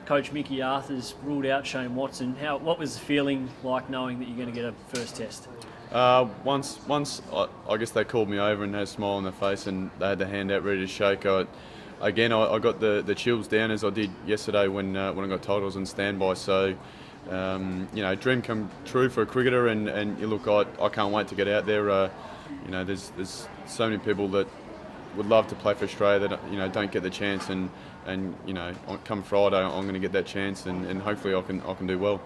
Coach Mickey Arthur's ruled out Shane Watson. What was the feeling like knowing that you're going to get a first test? Once I guess they called me over and had a smile on their face and they had the hand out ready to shake. I got the chills down as I did yesterday when I got told I was on standby. So, dream come true for a cricketer, and you look, I can't wait to get out there. There's so many people that would love to play for Australia that don't get the chance, and come Friday I'm going to get that chance, and hopefully I can do well.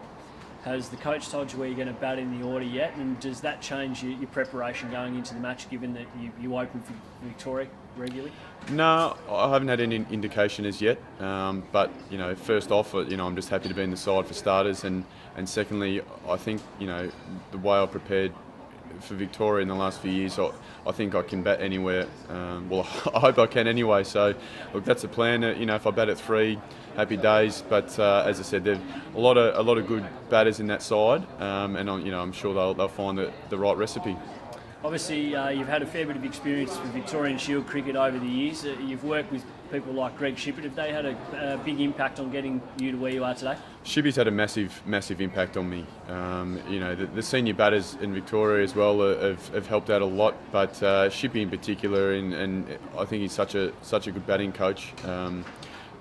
Has the coach told you where you're going to bat in the order yet, and does that change your preparation going into the match, given that you open for Victoria regularly? No, I haven't had any indication as yet. But first off, I'm just happy to be in the side for starters, and secondly, I think the way I prepared for Victoria in the last few years, I think I can bat anywhere. Well, I hope I can anyway. So, look, that's the plan. If I bat at 3, happy days. But as I said, there's a lot of good batters in that side, and I'm sure they'll find the right recipe. Obviously, you've had a fair bit of experience with Victorian Shield cricket over the years. You've worked with people like Greg Shippert. Have they had a big impact on getting you to where you are today? Shippy's had a massive impact on me. The senior batters in Victoria as well have helped out a lot, but Shippy in particular, and I think he's such a good batting coach.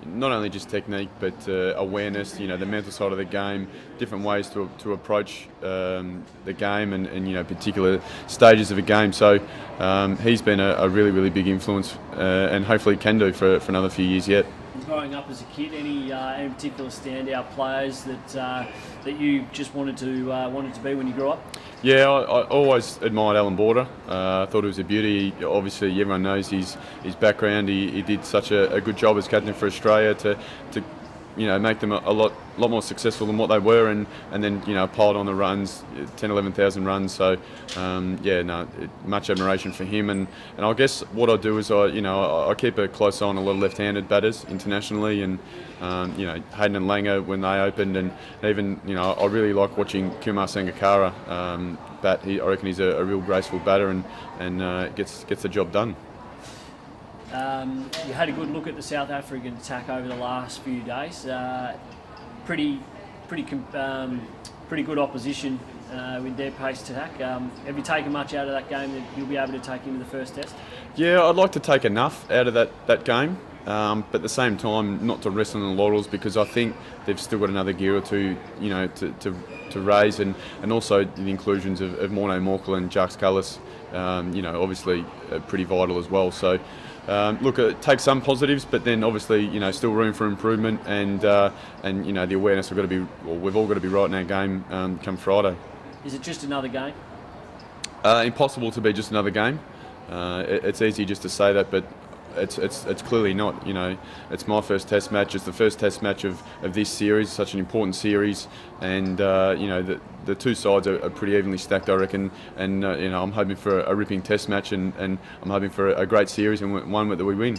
Not only just technique, but awareness, the mental side of the game, different ways to approach the game, and particular stages of a game. So he's been a really, really big influence, and hopefully can do for another few years yet. Growing up as a kid, any particular standout players that you just wanted to be when you grew up? Yeah, I always admired Alan Border. I thought he was a beauty. Obviously, everyone knows his background. He did such a good job as captain for Australia to make them a lot more successful than what they were, and then piled on the runs, 10, 11,000 runs. So much admiration for him, and I guess what I do is I keep a close eye on a lot of left-handed batters internationally, and Hayden and Langer when they opened, and even I really like watching Kumar Sangakkara bat. I reckon he's a real graceful batter, and gets the job done. You had a good look at the South African attack over the last few days. Pretty good opposition with their pace attack. Have you taken much out of that game that you'll be able to take into the first test? Yeah, I'd like to take enough out of that game, but at the same time not to rest on the laurels, because I think they've still got another gear or two, to raise, and also the inclusions of Morné Morkel and Jacques Kallis, obviously pretty vital as well. So. It takes some positives, but then obviously still room for improvement, and the awareness we've all got to be right in our game come Friday. Is it just another game? Impossible to be just another game. It's easy just to say that, but it's clearly not. It's my first Test match. It's the first Test match of this series, such an important series, and the two sides are pretty evenly stacked, I reckon. And I'm hoping for a ripping Test match, and I'm hoping for a great series and one that we win.